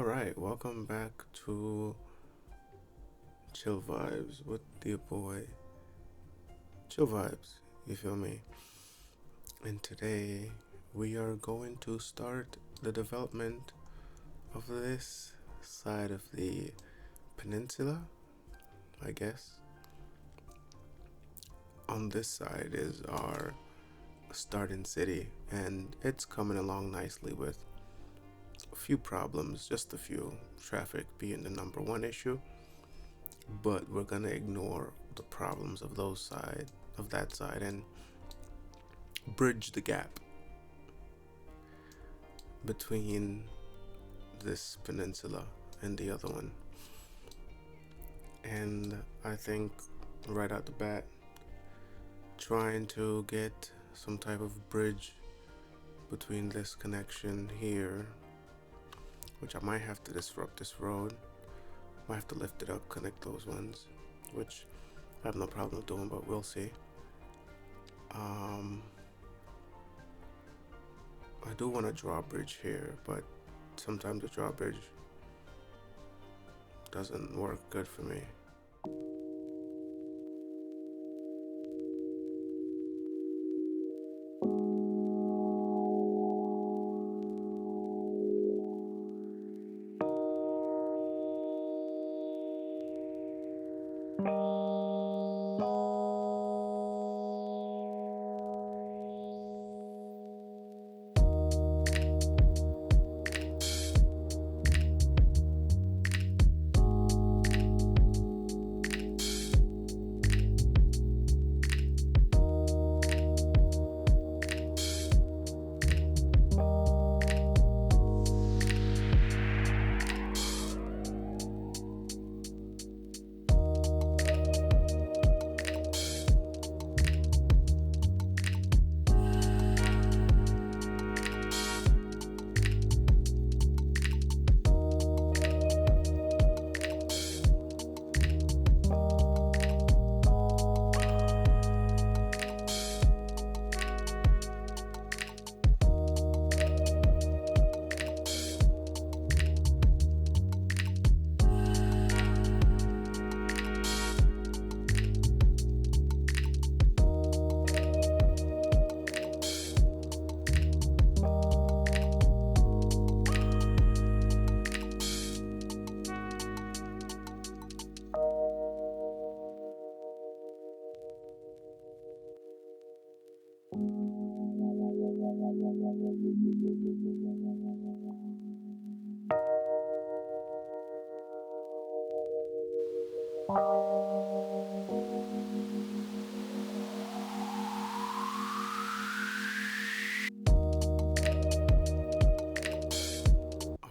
Alright, welcome back to Chill Vibes with your boy Chill Vibes, you feel me? And today we are going to start the development of this side of the peninsula, I guess. On this side is our starting city, and it's coming along nicely with a few problems, just a few, traffic being the number one issue. But we're gonna ignore the problems of that side and bridge the gap between this peninsula and the other one. And I think right out the bat, trying to get some type of bridge between this connection here, which I might have to disrupt this road. Might have to lift it up, connect those ones, which I have no problem doing, but we'll see. I do want a drawbridge here, but sometimes the drawbridge doesn't work good for me.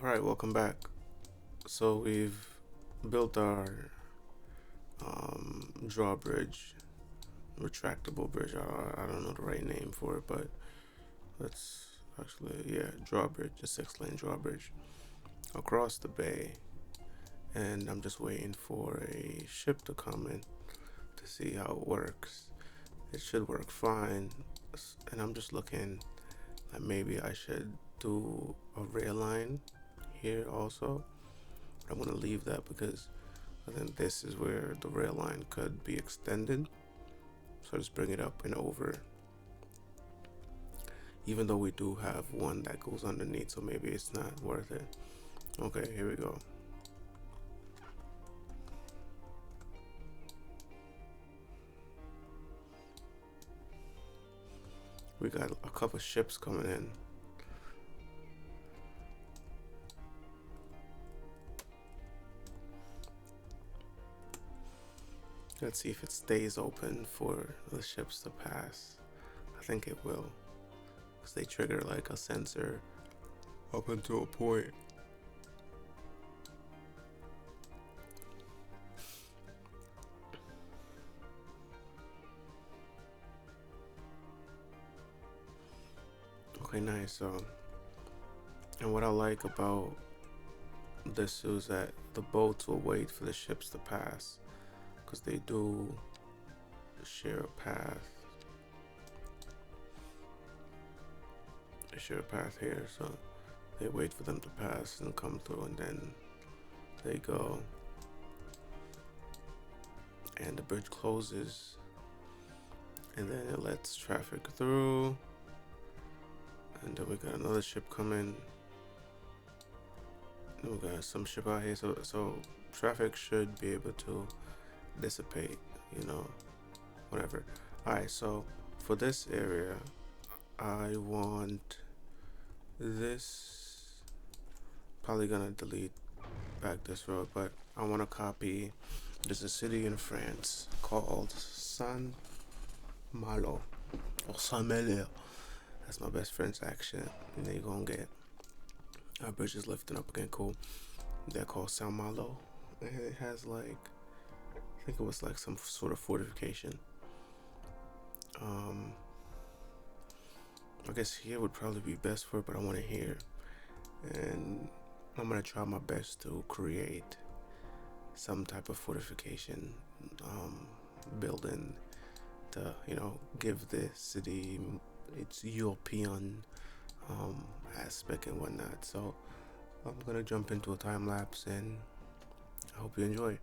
Alright, welcome back. So we've built our drawbridge, retractable bridge. I don't know the right name for it, but let's actually, drawbridge, a 6-lane drawbridge across the bay. And I'm just waiting for a ship to come in to see how it works. It should work fine, and I'm just looking like maybe I should do a rail line here also. But I'm gonna leave that because I think this is where the rail line could be extended. So just bring it up and over, even though we do have one that goes underneath, so maybe it's not worth it. Okay, here we go. We got a couple ships coming in. Let's see if it stays open for the ships to pass. I think it will, because they trigger like a sensor up until a point. Okay, nice. And what I like about this is that the boats will wait for the ships to pass, because they do share a path. They share a path here, so They wait for them to pass and come through, and then they go. And the bridge closes, and then it lets traffic through. And then we got another ship coming. And we got some ship out here. So traffic should be able to dissipate, you know, whatever. Alright, so for this area, I want this. Probably gonna delete back this road, but I want to copy. There's a city in France called Saint-Malo or Saint-Malo. That's my best French accent. And then you're gonna get our bridges lifting up again. Cool. They're called Saint-Malo. And it has like, I think it was like some sort of fortification. I guess here would probably be best for it, but I want it here. And I'm gonna try my best to create some type of fortification building to, you know, give the city its European aspect and whatnot. So I'm gonna jump into a time lapse, and I hope you enjoy it.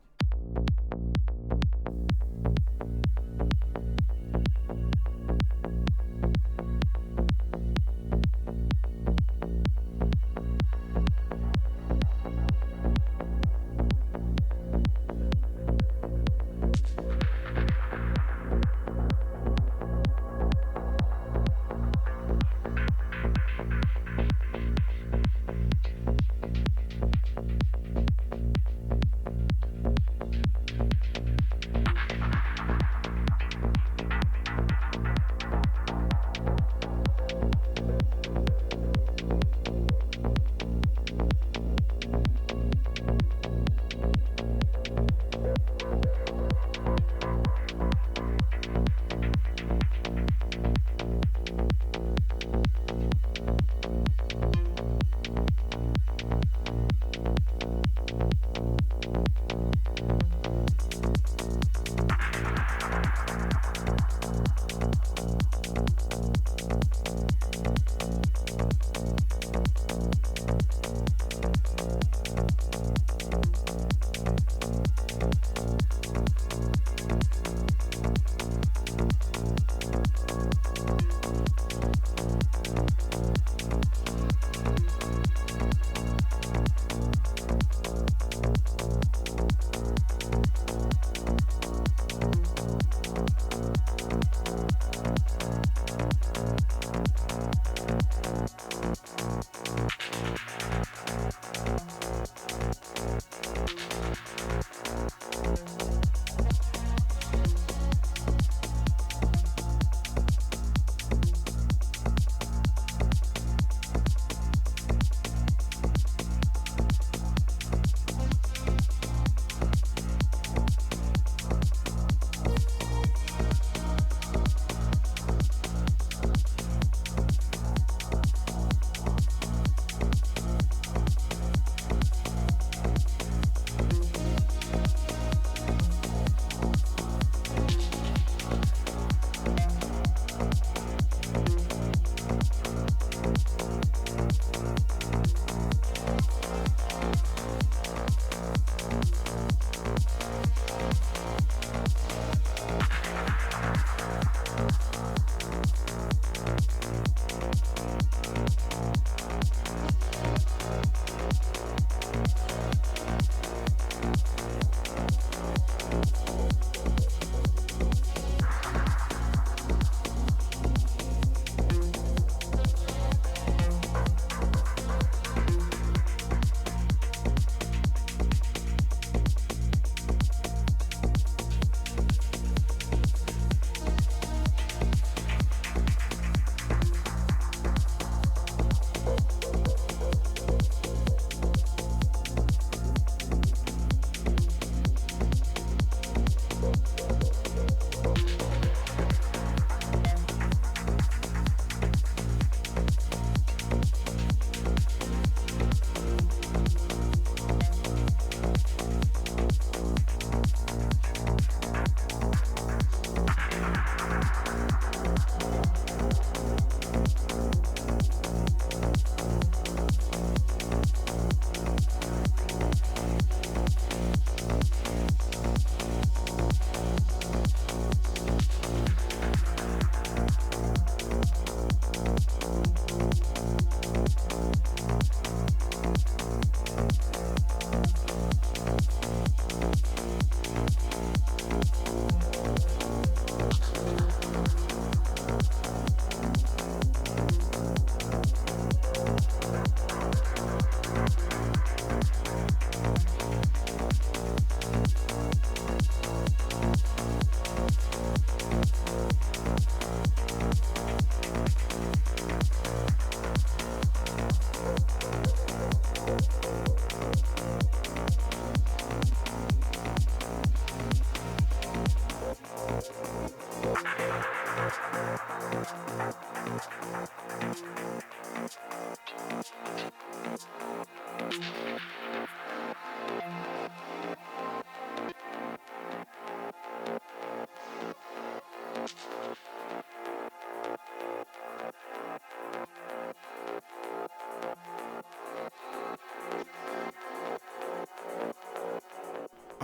All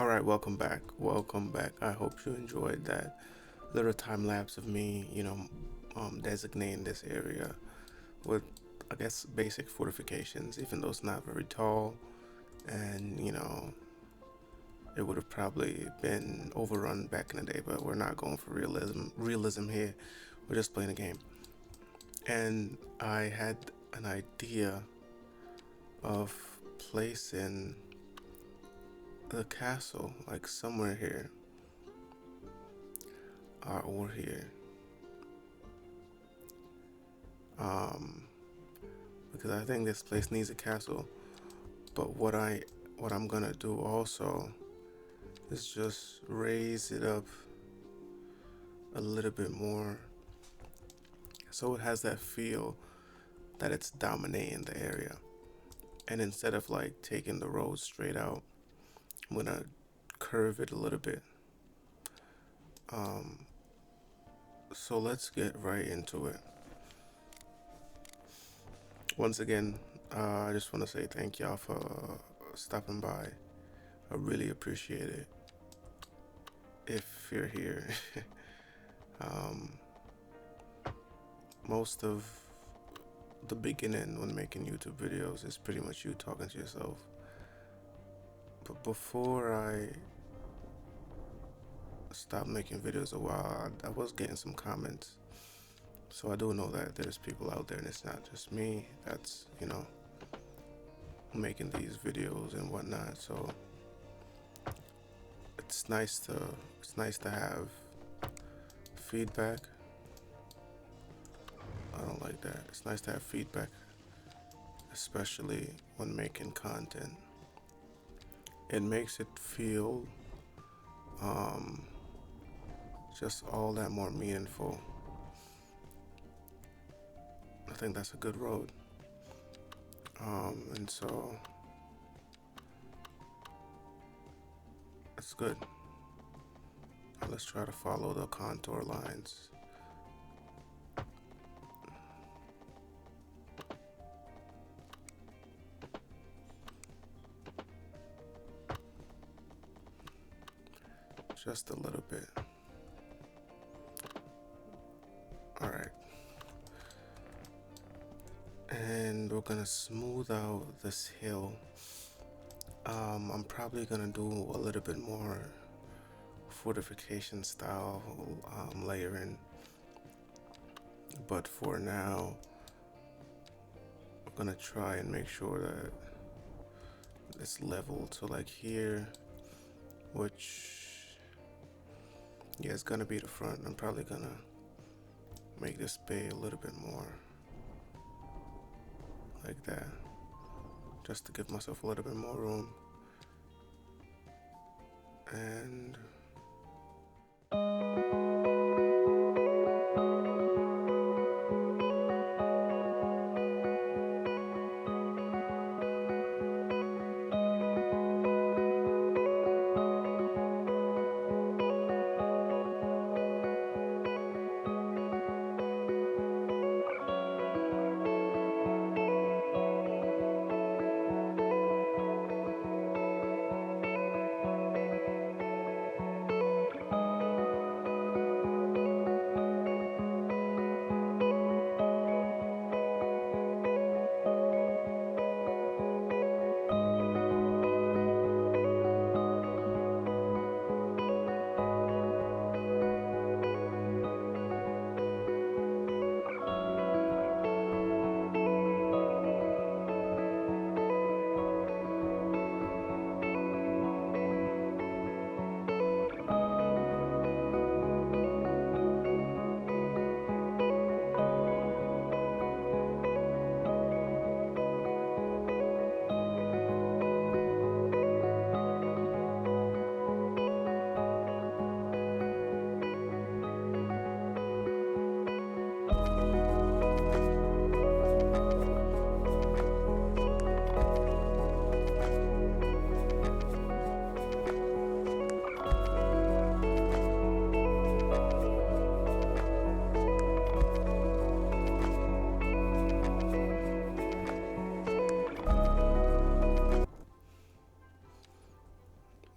right, welcome back. Welcome back. I hope you enjoyed that little time lapse of me, designating this area with, I guess, basic fortifications, even though it's not very tall, and it would have probably been overrun back in the day. But we're not going for realism here. We're just playing a game. And I had an idea of placing the castle like somewhere here, or here, because I think this place needs a castle. But what I'm gonna do also is just raise it up a little bit more, so it has that feel that it's dominating the area. And instead of like taking the road straight out, I'm gonna curve it a little bit. So let's get right into it. Once again, I just want to say thank y'all for stopping by. I really appreciate it. If you're here, most of the beginning when making YouTube videos is pretty much you talking to yourself. But before I stopped making videos a while, I was getting some comments. So I do know that there's people out there, and it's not just me that's, making these videos and whatnot. So it's nice to have feedback. I don't like that. It's nice to have feedback, especially when making content. It makes it feel just all that more meaningful. I think that's a good road. And so it's good. Let's try to follow the contour lines. Just a little bit. All right. And we're gonna smooth out this hill. I'm probably gonna do a little bit more fortification style layering, but for now I'm gonna try and make sure that it's level to like here, which it's gonna be the front. I'm probably gonna make this bay a little bit more like that, just to give myself a little bit more room. And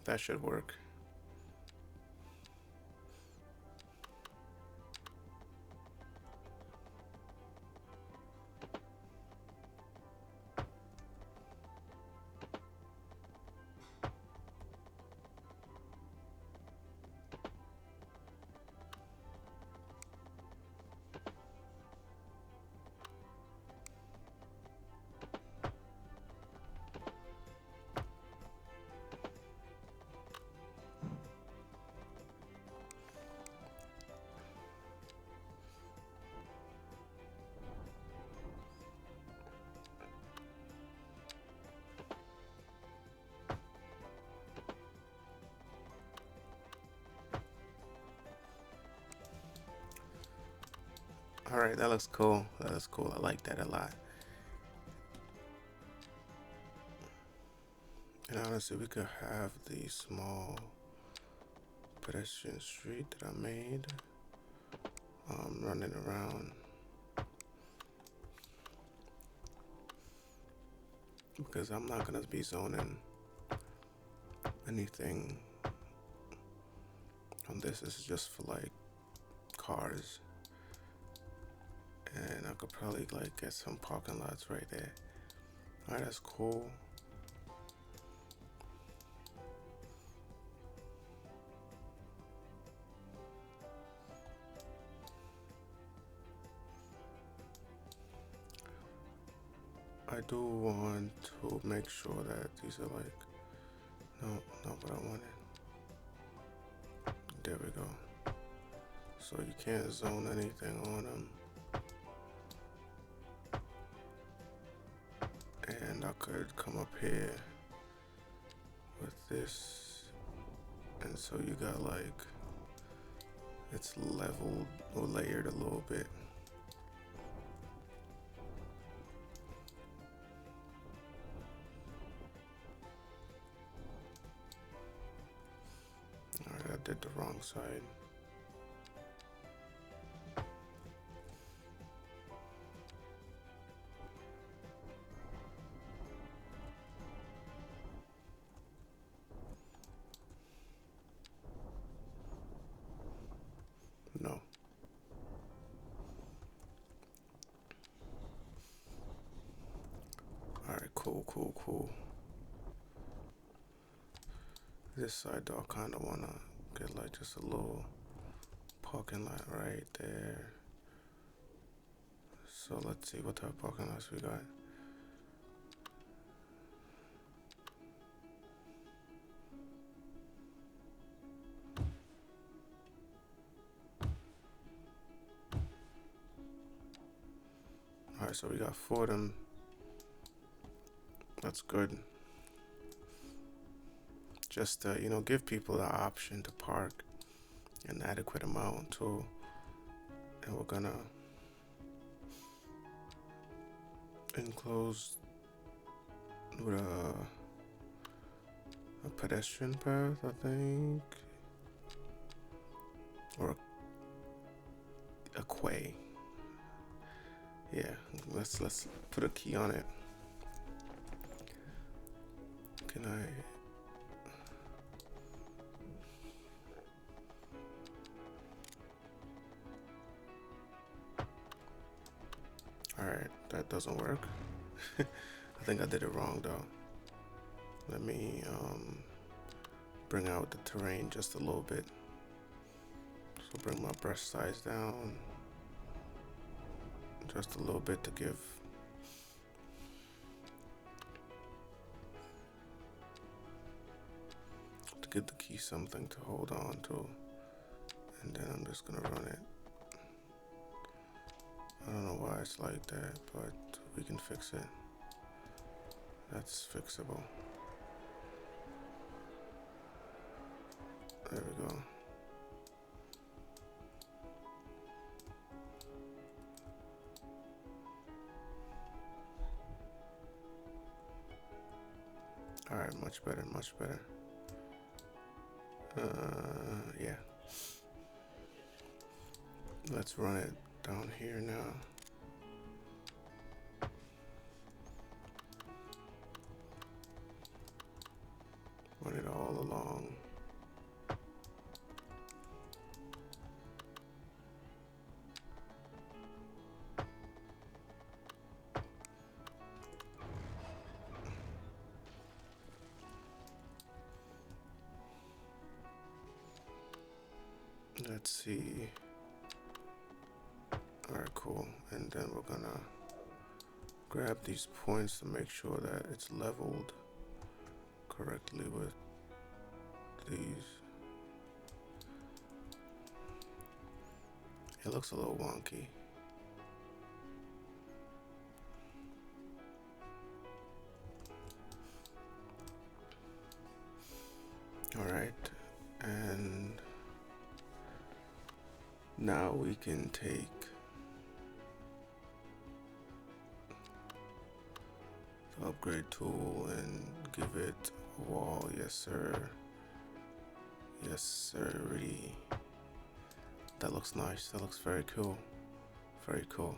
That should work. All right, that looks cool. That looks cool. I like that a lot. And honestly, we could have the small pedestrian street that I made running around, because I'm not gonna be zoning anything on this. This is just for like cars, and I could probably like get some parking lots right there. All right, that's cool. I do want to make sure that these are like, no, not what I wanted. There we go. So you can't zone anything on them. And I could come up here with this, and so you got like, it's leveled or layered a little bit. Alright, I did the wrong side. No. Alright, cool. This side though, I kinda wanna get like just a little parking lot right there. So let's see what type of parking lots we got. Alright, so we got 4 of them. That's good. Just to, you know, give people the option to park an adequate amount too. And we're gonna enclose with a pedestrian path, I think, or a quay. Yeah, let's put a key on it. Can I? Alright, that doesn't work. I think I did it wrong though. Let me bring out the terrain just a little bit. So bring my brush size down just a little bit to give the key something to hold on to. And then I'm just gonna run it. I don't know why it's like that, but we can fix it. That's fixable. There we go. Alright, much better. Yeah. Let's run it down here now. Run it all along. Let's see. Alright, cool. And then we're gonna grab these points to make sure that it's leveled correctly with these. It looks a little wonky. Alright, and now we can take the upgrade tool and give it a wall. Yes, sir. Yes, sirree. That looks nice. That looks very cool. Very cool.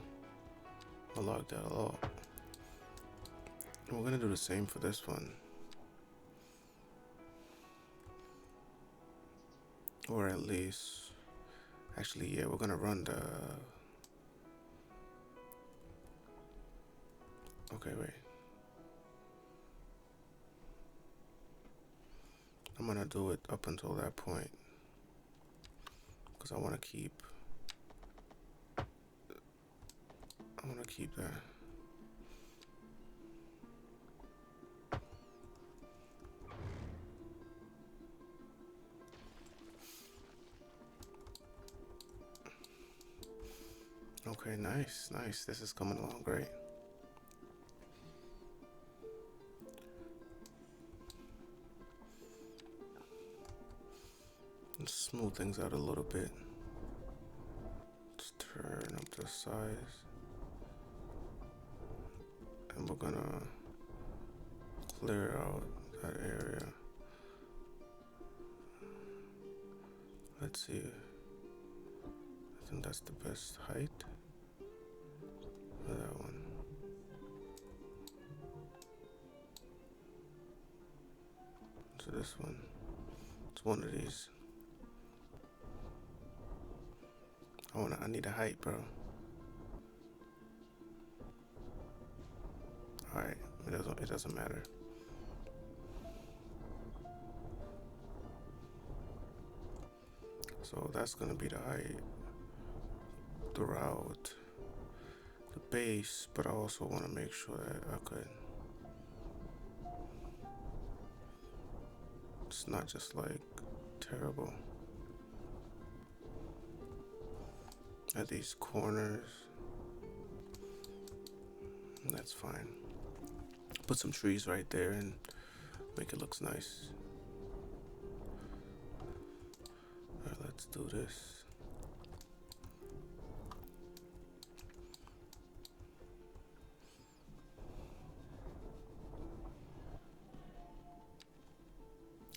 I like that a lot. We're gonna do the same for this one. Or at least, actually, yeah, we're gonna run the, okay, wait. I'm gonna do it up until that point, because I wanna keep that. Okay, nice, nice. This is coming along great. Let's smooth things out a little bit. Let's turn up the size. And we're gonna clear out that area. Let's see. I think that's the best height for that one. So this one, it's one of these. I need a height, bro. Alright, it doesn't matter. So that's gonna be the height throughout the base, but I also want to make sure that I could, it's not just like terrible at these corners. That's fine. Put some trees right there and make it look nice. Alright, let's do this.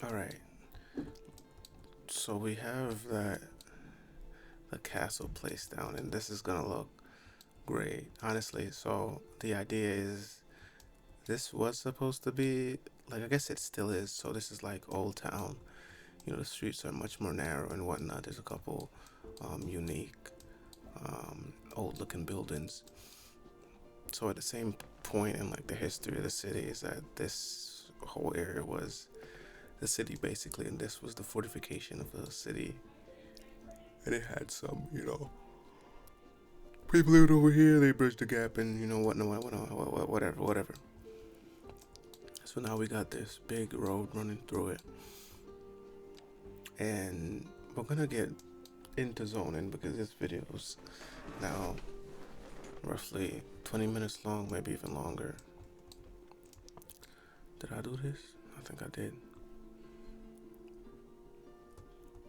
Alright, so we have the castle placed down, and this is gonna look great, honestly. So the idea is, this was supposed to be, like, I guess it still is, so this is like Old Town. You know, the streets are much more narrow and whatnot. There's a couple unique old looking buildings. So at the same point in like the history of the city is that this whole area was the city basically, and this was the fortification of the city. And it had some, you know, people lived over here, they bridged the gap and, you know, whatever. So now we got this big road running through it. And we're gonna get into zoning because this video is now roughly 20 minutes long, maybe even longer. Did I do this? I think I did.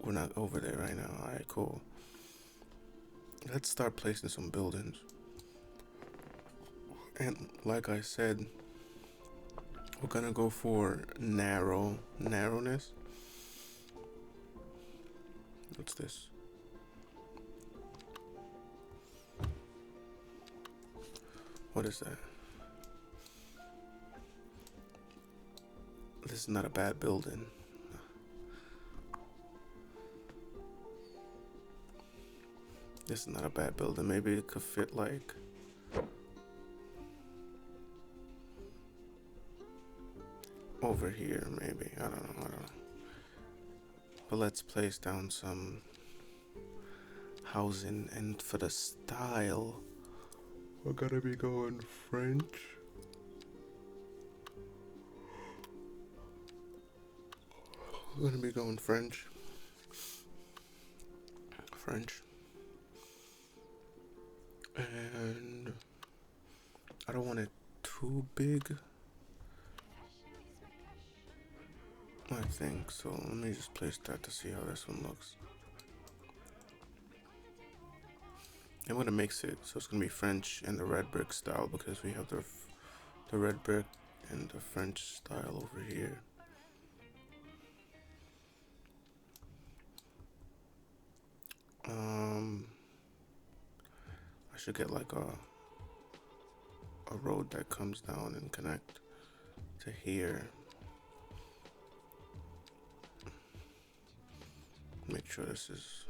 We're not over there right now. Alright, cool. Let's start placing some buildings. And like I said, we're gonna go for narrowness. What's this? What is that? This is not a bad building. This is not a bad building. Maybe it could fit like over here, maybe. I don't know. But let's place down some housing, and for the style, we're gonna be going French. We're gonna be going French. And I don't want it too big, I think. So let me just place that to see how this one looks. I'm gonna mix it, so it's gonna be French and the red brick style, because we have the red brick and the French style over here. I should get like a road that comes down and connect to here. Make sure this is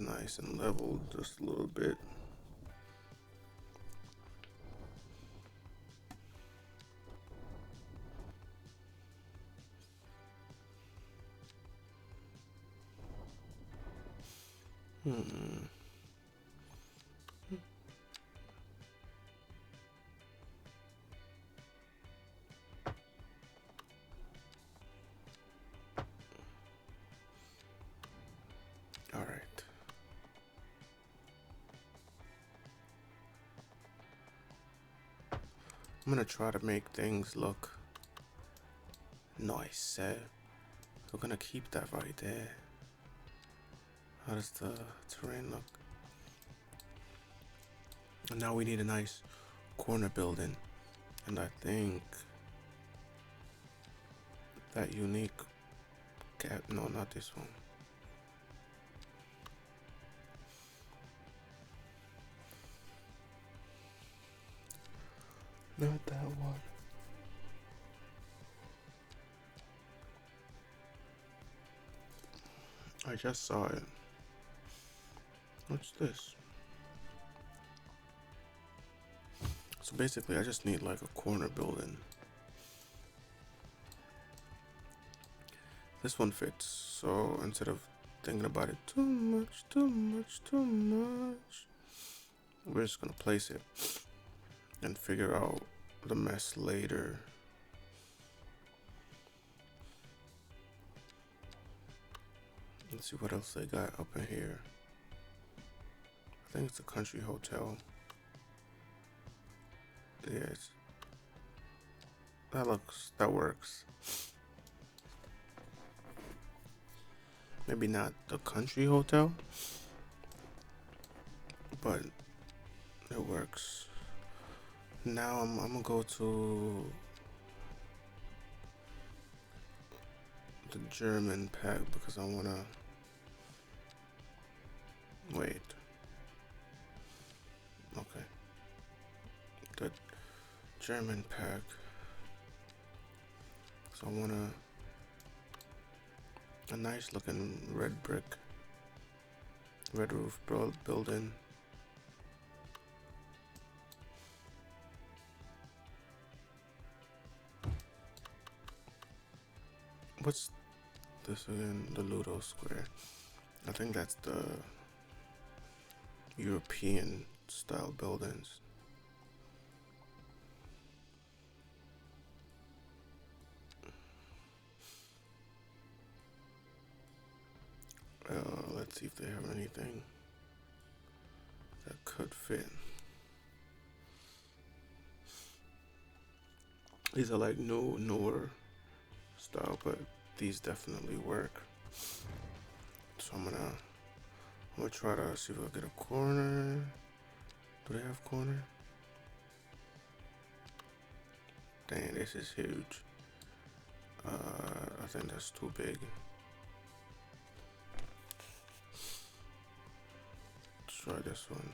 nice and leveled just a little bit. All right. I'm gonna try to make things look nice. We're gonna keep that right there. How does the terrain look? And now we need a nice corner building, and I think that unique gap. No, not this one. Not that one. I just saw it. What's this? So basically, I just need like a corner building. This one fits, so instead of thinking about it too much, we're just gonna place it and figure out the mess later. Let's see what else they got up in here. I think it's a country hotel. Yeah, that works. Maybe not the country hotel, but it works. Now I'm gonna go to the German pack because I wanna wait. Okay. The German pack. So I want a nice looking red brick, red roof building. What's this again? The Ludo Square. I think that's the European style buildings. Let's see if they have anything that could fit. These are like newer style, but these definitely work. So I'm gonna try to see if I get a corner. Do they have corner? Dang, this is huge. I think that's too big. Let's try this one.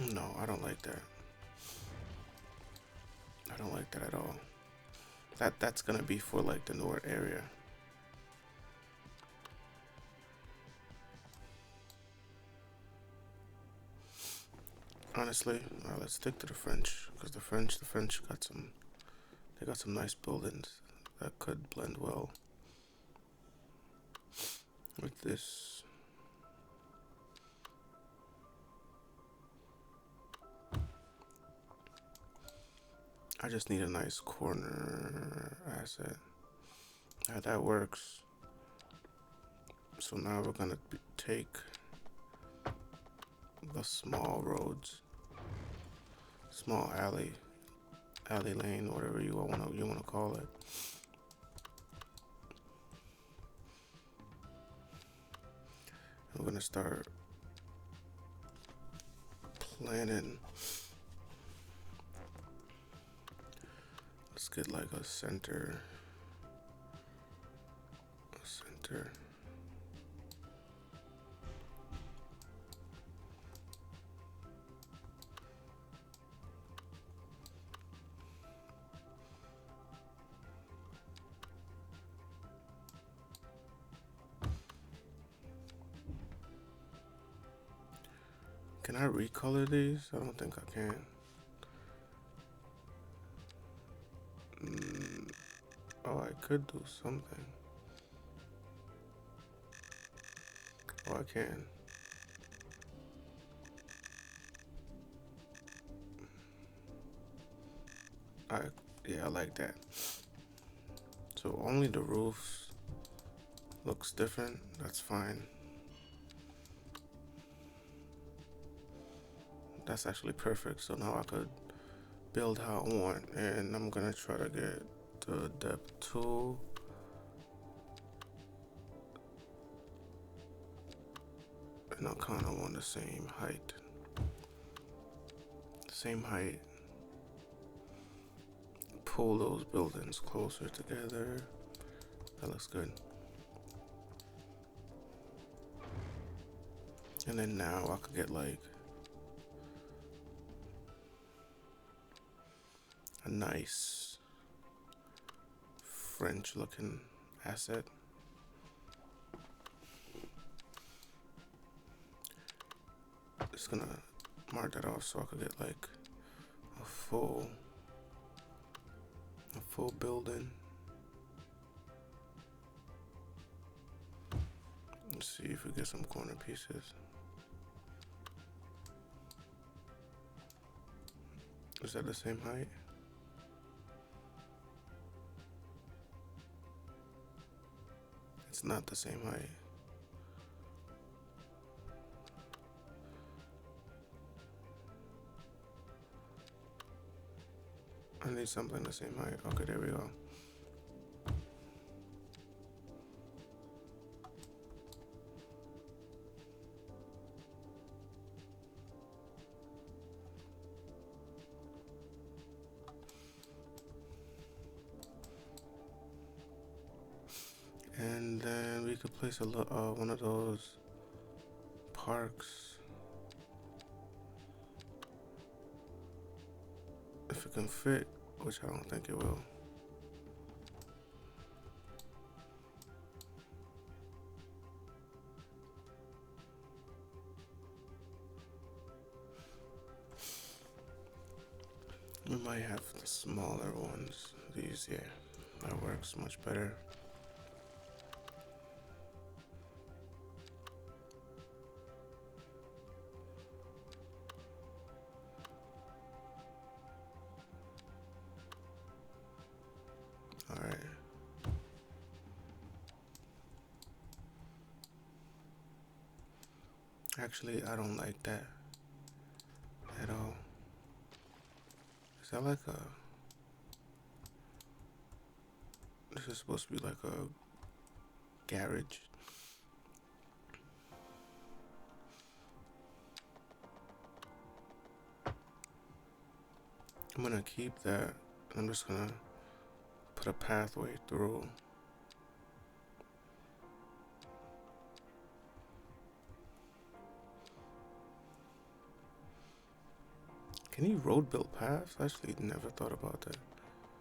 No, I don't like that. I don't like that at all. That's gonna be for like the north area. Honestly, let's stick to the French because the French got some. They got some nice buildings that could blend well with this. I just need a nice corner asset. That works. So now we're gonna take the small roads, small alley lane, whatever you wanna call it. We're gonna start planning. Let's get like a center. Can I recolor these? I don't think I can. Oh, I could do something. Oh, I can. Yeah, I like that. So only the roofs looks different. That's fine. That's actually perfect. So now I could build how I want, and I'm gonna try to get the depth 2. And I kind of want the same height. Pull those buildings closer together. That looks good. And then now I could get like a nice French looking asset. Just gonna mark that off so I could get like a full building. Let's see if we get some corner pieces. Is that the same height? It's not the same height. I need something the same height. Okay, there we go. And then we could place one of those parks. If it can fit, which I don't think it will. We might have the smaller ones. These, yeah, that works much better. Alright. Actually, I don't like that at all. Is that like a... This is supposed to be like a garage. I'm gonna keep that. I'm just gonna put a pathway through. Can you road build paths? I actually never thought about that.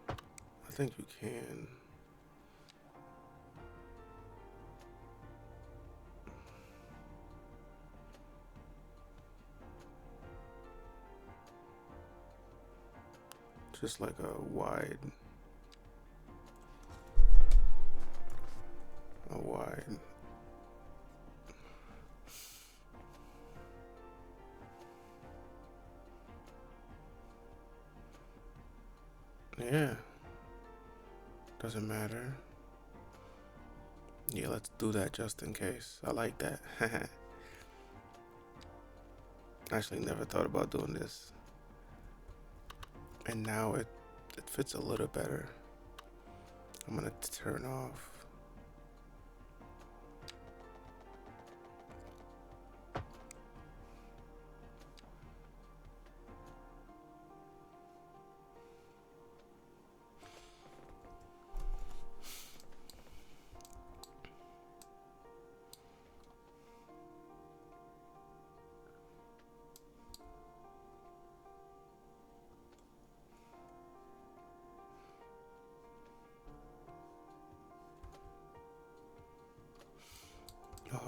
I think you can. Just like a wide. Yeah. Doesn't matter. Yeah, let's do that just in case. I like that. Actually never thought about doing this. And now it fits a little better. I'm gonna turn off.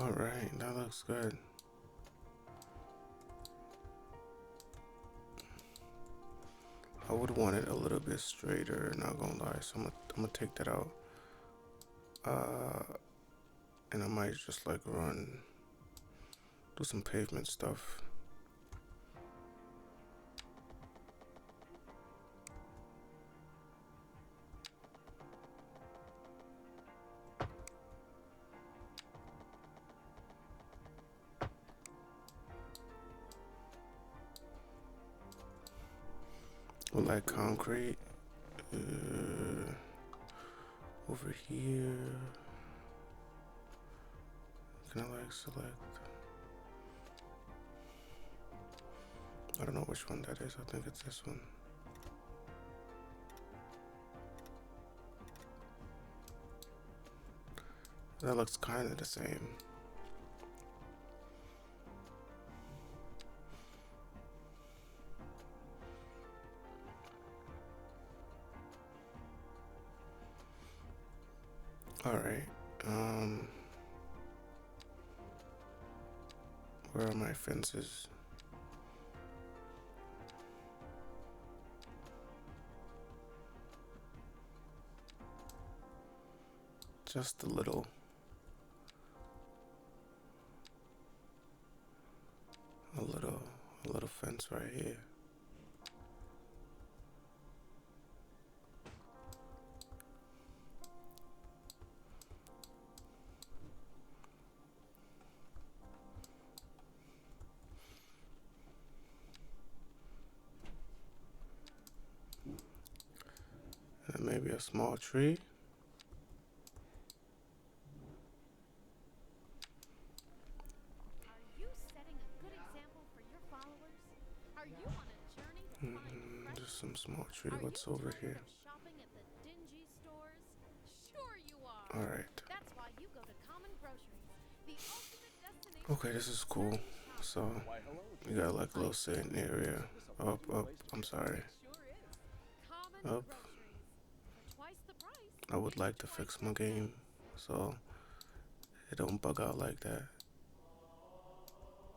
Alright, that looks good. I would want it a little bit straighter, not gonna lie, so I'm gonna take that out. And I might just like do some pavement stuff. With like concrete over here. Can I like select? I don't know which one that is. I think it's this one. That looks kind of the same. All right. Where are my fences? Just a little fence right here. And maybe a small tree. Just some small tree. What's over here? All right. Okay, this is cool. So we got like a little sitting area. Up. I'm sorry. Up. I would like to fix my game so it don't bug out like that.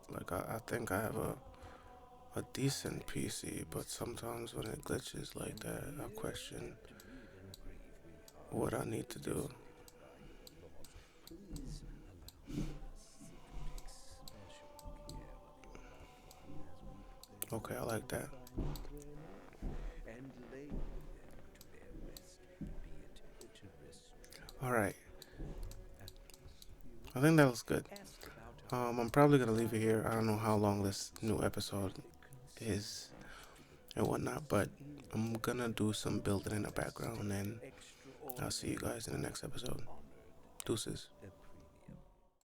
Like I think I have a decent PC, but sometimes when it glitches like that, I question what I need to do. Okay, I like that. Alright. I think that was good. I'm probably gonna leave it here. I don't know how long this new episode is and whatnot, but I'm gonna do some building in the background and I'll see you guys in the next episode. Deuces.